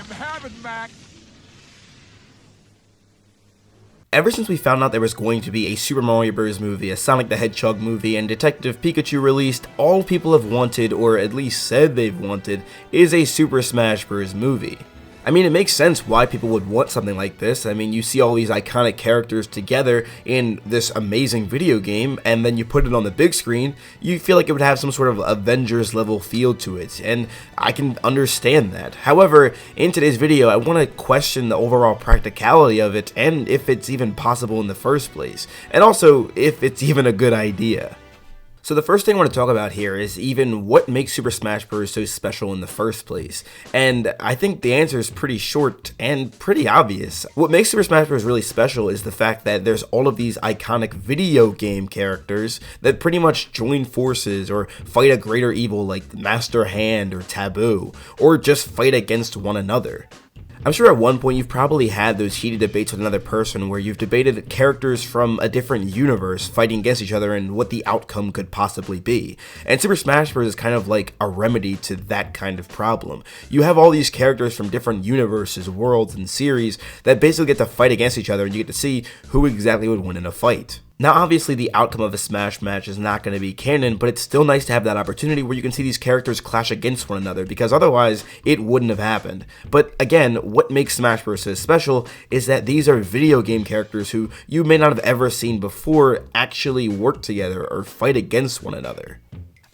from heaven, Mac. Ever since we found out there was going to be a Super Mario Bros. Movie, a Sonic the Hedgehog movie, and Detective Pikachu released, all people have wanted, or at least said they've wanted, is a Super Smash Bros. Movie. I mean, it makes sense why people would want something like this. I mean, you see all these iconic characters together in this amazing video game, and then you put it on the big screen, you feel like it would have some sort of Avengers level feel to it, and I can understand that. However, in today's video, I want to question the overall practicality of it, and if it's even possible in the first place, and also if it's even a good idea. So the first thing I want to talk about here is even what makes Super Smash Bros. So special in the first place, and I think the answer is pretty short and pretty obvious. What makes Super Smash Bros. Really special is the fact that there's all of these iconic video game characters that pretty much join forces or fight a greater evil like Master Hand or Taboo, or just fight against one another. I'm sure at one point you've probably had those heated debates with another person where you've debated characters from a different universe fighting against each other and what the outcome could possibly be. And Super Smash Bros. Is kind of like a remedy to that kind of problem. You have all these characters from different universes, worlds, and series that basically get to fight against each other, and you get to see who exactly would win in a fight. Now, obviously, the outcome of a Smash match is not going to be canon, but it's still nice to have that opportunity where you can see these characters clash against one another, because otherwise, it wouldn't have happened. But again, what makes Smash Bros. So special is that these are video game characters who you may not have ever seen before actually work together or fight against one another.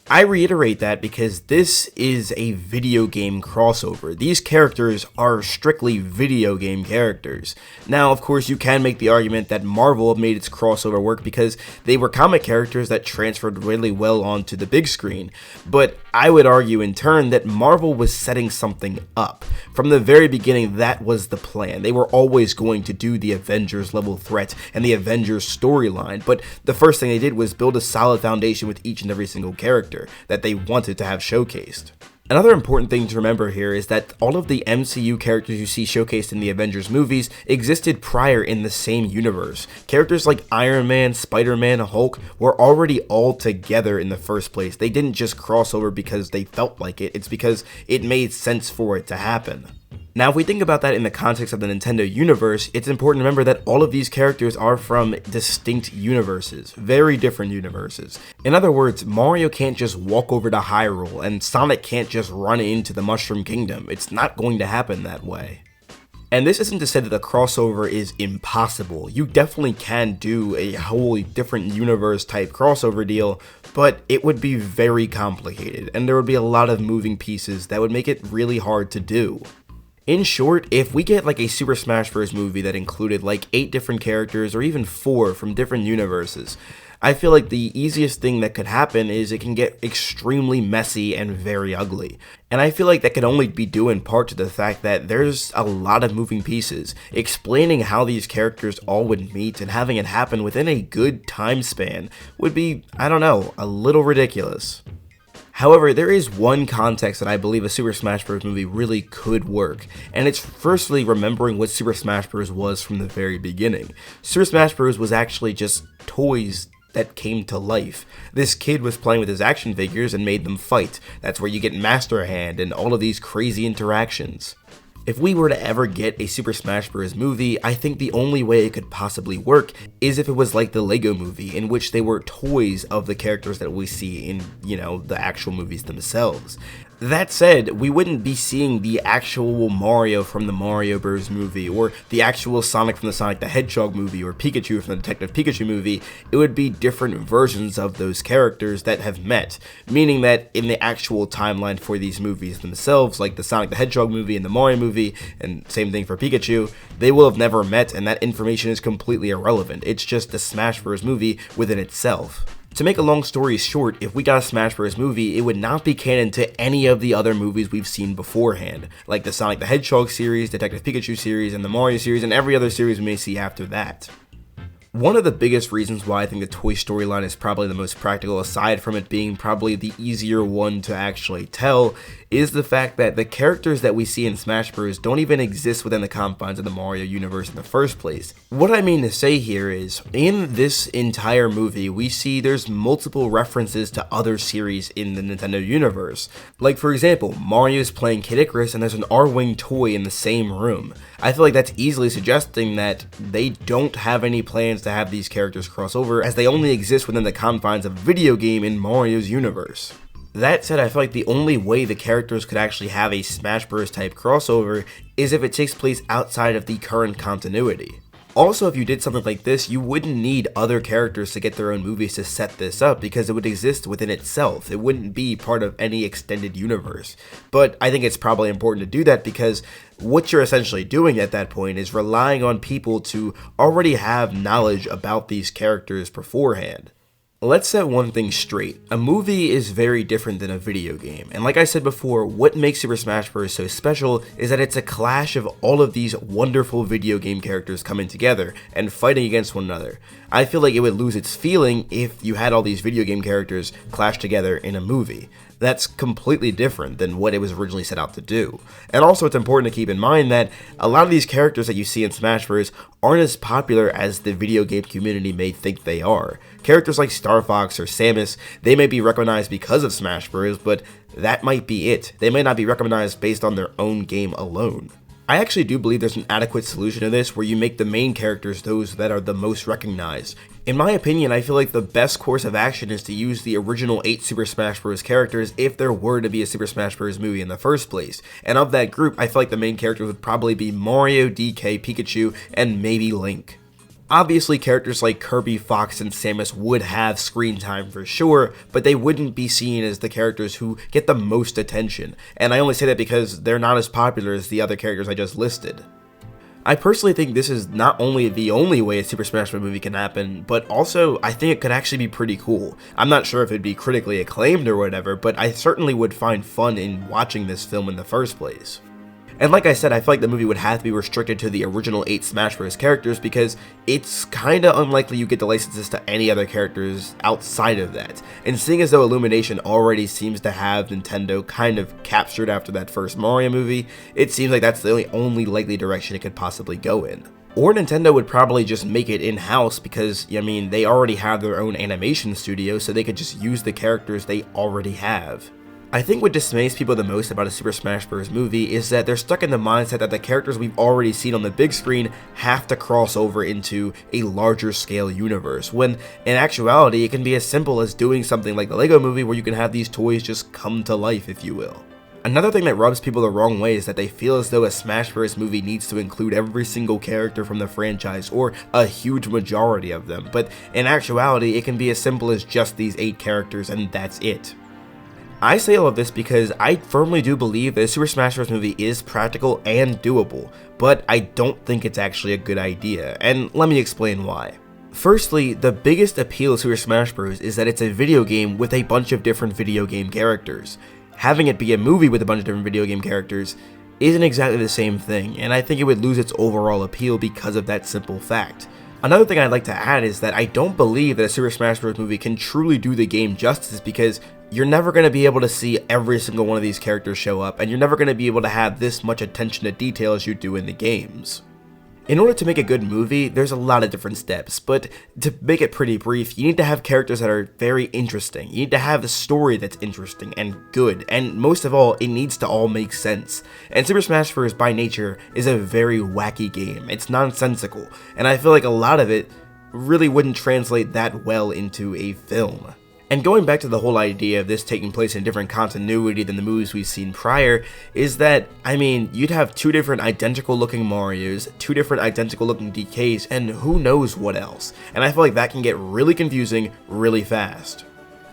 I reiterate that because this is a video game crossover. These characters are strictly video game characters. Now, of course, you can make the argument that Marvel made its crossover work because they were comic characters that transferred really well onto the big screen. But I would argue in turn that Marvel was setting something up. From the very beginning, that was the plan. They were always going to do the Avengers level threat and the Avengers storyline, but the first thing they did was build a solid foundation with each and every single character that they wanted to have showcased. Another important thing to remember here is that all of the MCU characters you see showcased in the Avengers movies existed prior in the same universe. Characters like Iron Man, Spider-Man, Hulk were already all together in the first place. They didn't just cross over because they felt like it, it's because it made sense for it to happen. Now, if we think about that in the context of the Nintendo universe, it's important to remember that all of these characters are from distinct universes, very different universes. In other words, Mario can't just walk over to Hyrule, and Sonic can't just run into the Mushroom Kingdom. It's not going to happen that way. And this isn't to say that the crossover is impossible. You definitely can do a wholly different universe type crossover deal, but it would be very complicated, and there would be a lot of moving pieces that would make it really hard to do. In short, if we get like a Super Smash Bros. Movie that included like 8 different characters or even 4 from different universes, I feel like the easiest thing that could happen is it can get extremely messy and very ugly. And I feel like that could only be due in part to the fact that there's a lot of moving pieces. Explaining how these characters all would meet and having it happen within a good time span would be, I don't know, a little ridiculous. However, there is one context that I believe a Super Smash Bros. Movie really could work, and it's firstly remembering what Super Smash Bros. Was from the very beginning. Super Smash Bros. Was actually just toys that came to life. This kid was playing with his action figures and made them fight. That's where you get Master Hand and all of these crazy interactions. If we were to ever get a Super Smash Bros. Movie, I think the only way it could possibly work is if it was like the Lego Movie, in which they were toys of the characters that we see in, the actual movies themselves. That said, we wouldn't be seeing the actual Mario from the Mario Bros. Movie, or the actual Sonic from the Sonic the Hedgehog movie, or Pikachu from the Detective Pikachu movie. It would be different versions of those characters that have met, meaning that in the actual timeline for these movies themselves, like the Sonic the Hedgehog movie and the Mario movie, and same thing for Pikachu, they will have never met, and that information is completely irrelevant. It's just a Smash Bros. Movie within itself. To make a long story short, if we got a Smash Bros. Movie, it would not be canon to any of the other movies we've seen beforehand, like the Sonic the Hedgehog series, Detective Pikachu series, and the Mario series, and every other series we may see after that. One of the biggest reasons why I think the toy storyline is probably the most practical, aside from it being probably the easier one to actually tell, is the fact that the characters that we see in Smash Bros. Don't even exist within the confines of the Mario universe in the first place. What I mean to say here is, in this entire movie, we see there's multiple references to other series in the Nintendo universe. Like, for example, Mario's playing Kid Icarus and there's an R-Wing toy in the same room. I feel like that's easily suggesting that they don't have any plans to have these characters cross over, as they only exist within the confines of a video game in Mario's universe. That said, I feel like the only way the characters could actually have a Smash Bros. Type crossover is if it takes place outside of the current continuity. Also, if you did something like this, you wouldn't need other characters to get their own movies to set this up, because it would exist within itself. It wouldn't be part of any extended universe. But I think it's probably important to do that, because what you're essentially doing at that point is relying on people to already have knowledge about these characters beforehand. Let's set one thing straight. A movie is very different than a video game, and like I said before, what makes Super Smash Bros. So special is that it's a clash of all of these wonderful video game characters coming together and fighting against one another. I feel like it would lose its feeling if you had all these video game characters clash together in a movie. That's completely different than what it was originally set out to do. And also, it's important to keep in mind that a lot of these characters that you see in Smash Bros. Aren't as popular as the video game community may think they are. Characters like Star Fox or Samus, they may be recognized because of Smash Bros., but that might be it. They may not be recognized based on their own game alone. I actually do believe there's an adequate solution to this where you make the main characters those that are the most recognized. In my opinion, I feel like the best course of action is to use the original 8 Super Smash Bros. Characters if there were to be a Super Smash Bros. Movie in the first place. And of that group, I feel like the main characters would probably be Mario, DK, Pikachu, and maybe Link. Obviously, characters like Kirby, Fox, and Samus would have screen time for sure, but they wouldn't be seen as the characters who get the most attention. And I only say that because they're not as popular as the other characters I just listed. I personally think this is not only the only way a Super Smash Bros. Movie can happen, but also I think it could actually be pretty cool. I'm not sure if it'd be critically acclaimed or whatever, but I certainly would find fun in watching this film in the first place. And like I said, I feel like the movie would have to be restricted to the original 8 Smash Bros. Characters because it's kinda unlikely you get the licenses to any other characters outside of that. And seeing as though Illumination already seems to have Nintendo kind of captured after that first Mario movie, it seems like that's the only likely direction it could possibly go in. Or Nintendo would probably just make it in-house because, I mean, they already have their own animation studio, so they could just use the characters they already have. I think what dismays people the most about a Super Smash Bros. Movie is that they're stuck in the mindset that the characters we've already seen on the big screen have to cross over into a larger scale universe, when in actuality it can be as simple as doing something like the Lego Movie where you can have these toys just come to life, if you will. Another thing that rubs people the wrong way is that they feel as though a Smash Bros. Movie needs to include every single character from the franchise, or a huge majority of them, but in actuality it can be as simple as just these 8 characters and that's it. I say all of this because I firmly do believe that a Super Smash Bros. Movie is practical and doable, but I don't think it's actually a good idea, and let me explain why. Firstly, the biggest appeal of Super Smash Bros. Is that it's a video game with a bunch of different video game characters. Having it be a movie with a bunch of different video game characters isn't exactly the same thing, and I think it would lose its overall appeal because of that simple fact. Another thing I'd like to add is that I don't believe that a Super Smash Bros. Movie can truly do the game justice because you're never going to be able to see every single one of these characters show up, and you're never going to be able to have this much attention to detail as you do in the games. In order to make a good movie, there's a lot of different steps, but to make it pretty brief, you need to have characters that are very interesting. You need to have a story that's interesting and good, and most of all, it needs to all make sense. And Super Smash Bros. By nature is a very wacky game. It's nonsensical, and I feel like a lot of it really wouldn't translate that well into a film. And going back to the whole idea of this taking place in a different continuity than the movies we've seen prior, is that, I mean, you'd have 2 different identical looking Marios, 2 different identical looking DKs, and who knows what else. And I feel like that can get really confusing really fast.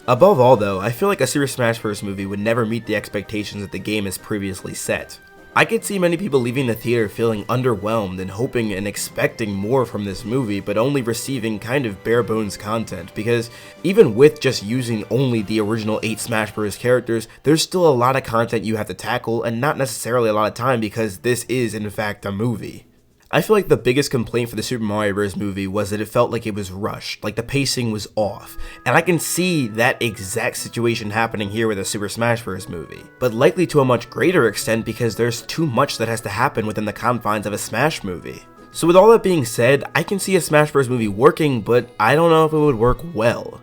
Above all though, I feel like a Super Smash Bros. Movie would never meet the expectations that the game has previously set. I could see many people leaving the theater feeling underwhelmed and hoping and expecting more from this movie, but only receiving kind of bare bones content, because even with just using only the original 8 Smash Bros. Characters, there's still a lot of content you have to tackle and not necessarily a lot of time because this is in fact a movie. I feel like the biggest complaint for the Super Mario Bros. Movie was that it felt like it was rushed, like the pacing was off, and I can see that exact situation happening here with the Super Smash Bros. Movie, but likely to a much greater extent because there's too much that has to happen within the confines of a Smash movie. So with all that being said, I can see a Smash Bros. Movie working, but I don't know if it would work well.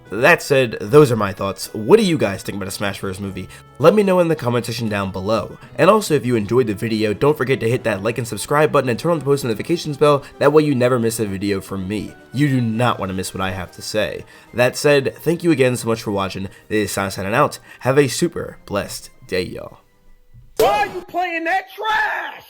That said, those are my thoughts. What do you guys think about a Smash Bros. Movie? Let me know in the comment section down below. And also, if you enjoyed the video, don't forget to hit that like and subscribe button and turn on the post notifications bell, that way you never miss a video from me. You do not want to miss what I have to say. That said, thank you again so much for watching. This is Sonic signing out. Have a super blessed day, y'all. Why are you playing that trash?